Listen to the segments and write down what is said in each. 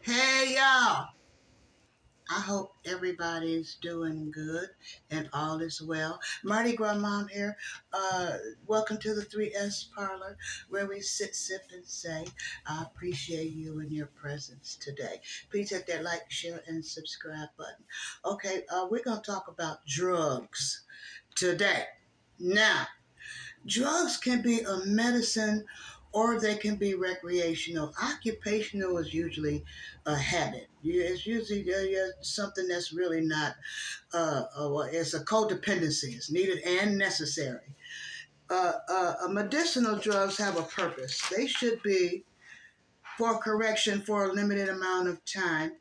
Hey y'all! I hope everybody's doing good and all is well. Mardi Gras Mom here. Uh, Welcome to the 3S Parlor where we sit, sip, and say, I appreciate you and your presence today. Please hit that like, share, and subscribe button. Okay, we're going to talk about drugs today. Now, drugs can be a medicine or they can be recreational. Occupational is usually a habit. It's usually something that's really not, well, it's a codependency. It's needed and necessary. Medicinal drugs have a purpose. They should be for correction for a limited amount of time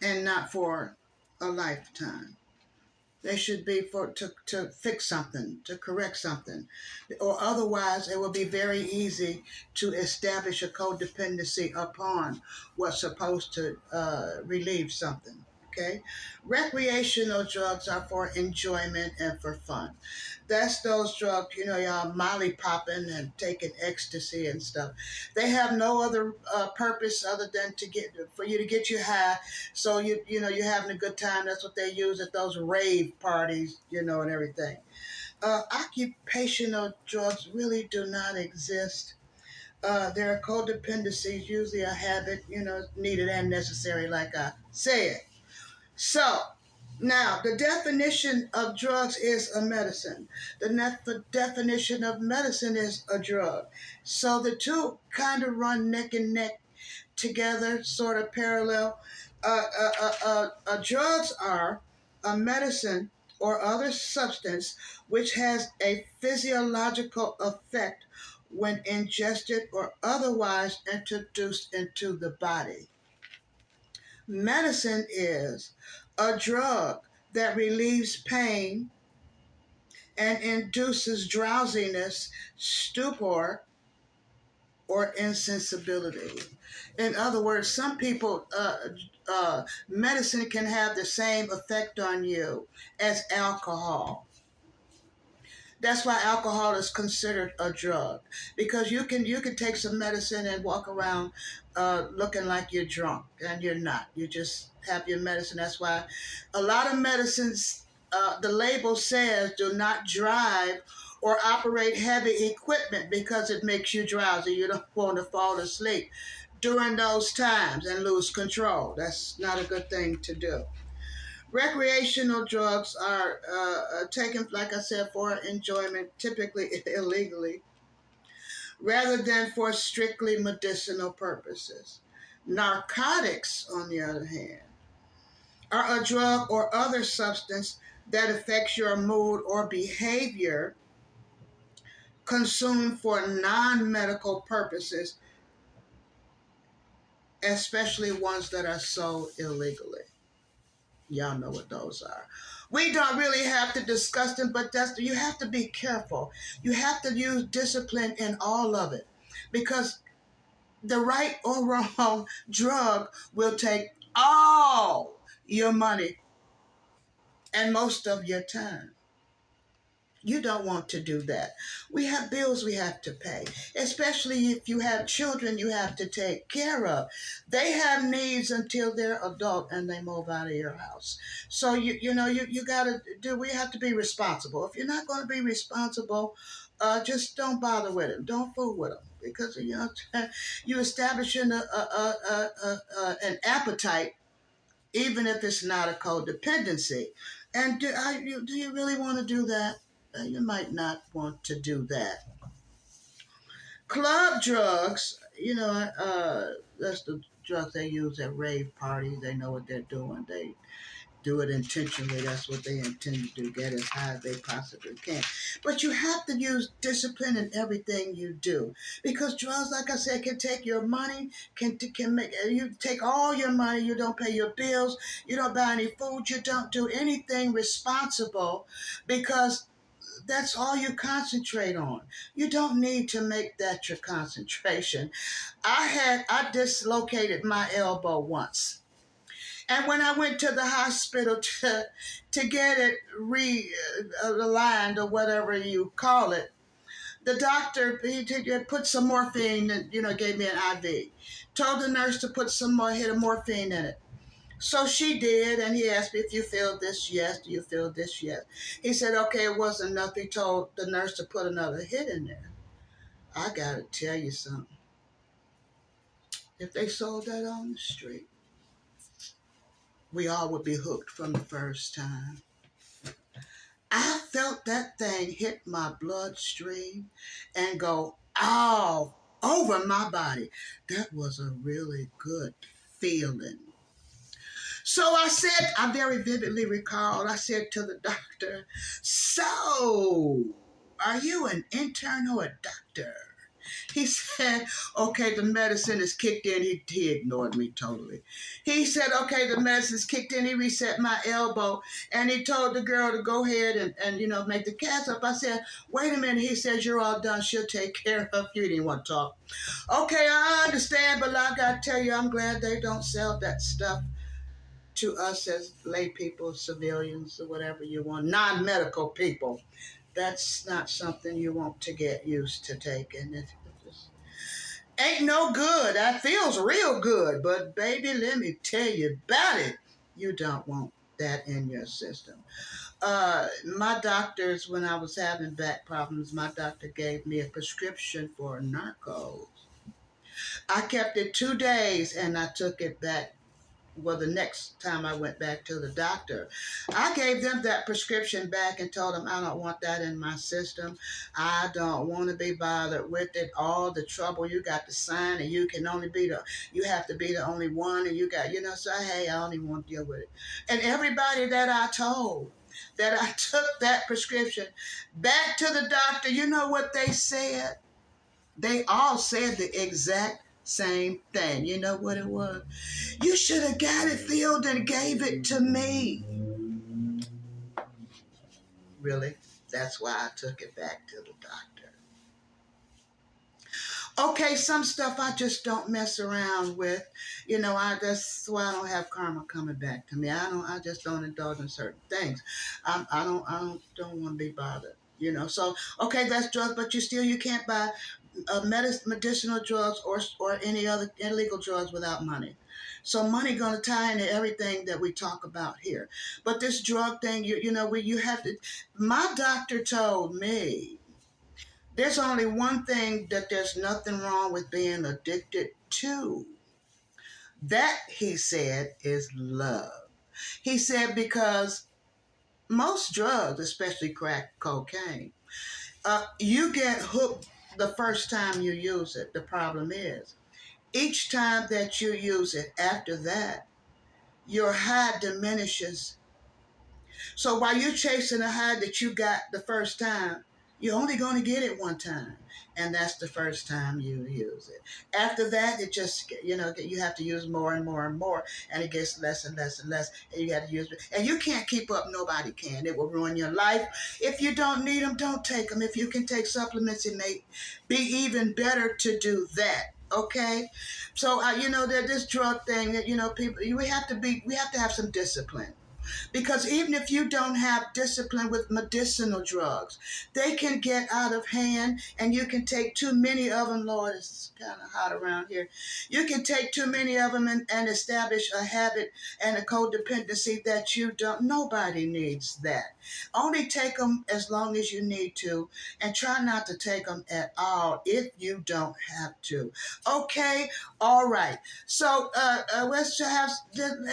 and not for a lifetime. They should be for to fix something, to correct something, or otherwise it will be very easy to establish a codependency upon what's supposed to relieve something. Okay, recreational drugs are for enjoyment and for fun. That's those drugs, y'all molly popping and taking ecstasy and stuff. They have no other purpose other than to get for you to get you high so you're having a good time. That's what they use at those rave parties, and everything. Occupational drugs really do not exist. Their codependencies, usually a habit, needed and necessary, like I said. So, now the definition of drugs is a medicine. The definition of medicine is a drug. So the two kind of run neck and neck together, sort of parallel. Drugs are a medicine or other substance which has a physiological effect when ingested or otherwise introduced into the body. Medicine is a drug that relieves pain and induces drowsiness, stupor, or insensibility. In other words, some people, medicine can have the same effect on you as alcohol. That's why alcohol is considered a drug because you can take some medicine and walk around looking like you're drunk and you're not. You just have your medicine. That's why a lot of medicines, the label says, do not drive or operate heavy equipment because it makes you drowsy. You don't want to fall asleep during those times and lose control. That's not a good thing to do. Recreational drugs are taken, like I said, for enjoyment, typically illegally, rather than for strictly medicinal purposes. Narcotics, on the other hand, are a drug or other substance that affects your mood or behavior consumed for non medical purposes, especially ones that are sold illegally. Y'all know what those are. We don't really have to discuss them, but you have to be careful. You have to use discipline in all of it because the right or wrong drug will take all your money and most of your time. You don't want to do that. We have bills we have to pay, especially if you have children you have to take care of. They have needs until they're adult and they move out of your house. So you got to do. We have to be responsible. If you're not going to be responsible, just don't bother with them. Don't fool with them because you establishing an appetite even if it's not a codependency. And do you really want to do that? You might not want to do that. Club drugs, that's the drugs they use at rave parties. They know what they're doing. They do it intentionally. That's what they intend to do, get as high as they possibly can. But you have to use discipline in everything you do because drugs, like I said, can take your money, can make you take all your money. You don't pay your bills. You don't buy any food. You don't do anything responsible because that's all you concentrate on. You don't need to make that your concentration. I dislocated my elbow once. And when I went to the hospital to get it realigned or whatever you call it, The doctor, he put some morphine and, gave me an IV. Told the nurse to put some more hit of morphine in it. So she did, and he asked me, if you feel this, yes. Do you feel this, yes? He said, okay, it wasn't enough. He told the nurse to put another hit in there. I got to tell you something. If they sold that on the street, we all would be hooked from the first time. I felt that thing hit my bloodstream and go all over my body. That was a really good feeling. So I very vividly recalled, I said to the doctor, so are you an intern or a doctor? He said, okay, the medicine is kicked in. He ignored me totally. He said, okay, the medicine's kicked in. He reset my elbow and he told the girl to go ahead and make the cast up. I said, wait a minute. He says, you're all done. She'll take care of you. He didn't want to talk. Okay, I understand, but I got to tell you, I'm glad they don't sell that stuff to us as lay people, civilians, or whatever you want, non-medical people. That's not something you want to get used to taking. It just ain't no good. That feels real good, but baby, let me tell you about it. You don't want that in your system. My doctors, when I was having back problems, my doctor gave me a prescription for Narcos. I kept it 2 days and I took it back. Well, the next time I went back to the doctor, I gave them that prescription back and told them I don't want that in my system. I don't want to be bothered with it. All the trouble you got to sign, and you have to be the only one, and you got, so hey, I don't even want to deal with it. And everybody that I told that I took that prescription back to the doctor, you know what they said? They all said the exact same thing. You know what it was? You should have got it filled and gave it to me. Really? That's why I took it back to the doctor. Okay, some stuff I just don't mess around with. That's why I don't have karma coming back to me. I just don't indulge in certain things. I don't want to be bothered. So okay, that's drugs, but you can't buy medicinal drugs or any other illegal drugs without money. So money going to tie into everything that we talk about here. But this drug thing, you have to. My doctor told me there's only one thing that there's nothing wrong with being addicted to. That, he said, is love. He said because most drugs, especially crack cocaine, you get hooked the first time you use it. The problem is, each time that you use it after that, your high diminishes. So while you're chasing a high that you got the first time, you're only going to get it one time. And that's the first time you use it. After that, it just, you have to use more and more and more. And it gets less and less and less. And you got to use it. And you can't keep up. Nobody can. It will ruin your life. If you don't need them, don't take them. If you can take supplements, it may be even better to do that. Okay, so that this drug thing that people we have to have some discipline. Because even if you don't have discipline with medicinal drugs, they can get out of hand and you can take too many of them. Lord, it's kind of hot around here. You can take too many of them and establish a habit and a codependency that you don't. Nobody needs that. Only take them as long as you need to and try not to take them at all if you don't have to. Okay? All right. So let's have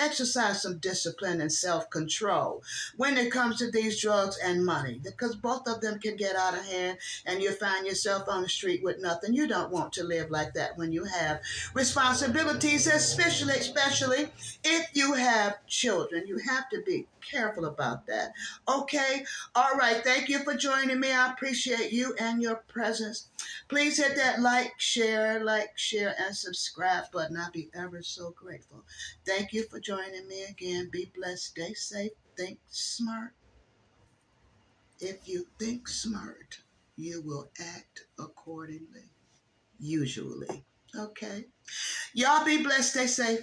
exercise some discipline and self-control when it comes to these drugs and money, because both of them can get out of hand, and you find yourself on the street with nothing. You don't want to live like that when you have responsibilities, especially if you have children. You have to be careful about that. Okay. All right. Thank you for joining me. I appreciate you and your presence. Please hit that like, share, and subscribe button. I'll be ever so grateful. Thank you for joining me again. Be blessed, stay safe, think smart. If you think smart, you will act accordingly, usually. Okay? Y'all be blessed, stay safe.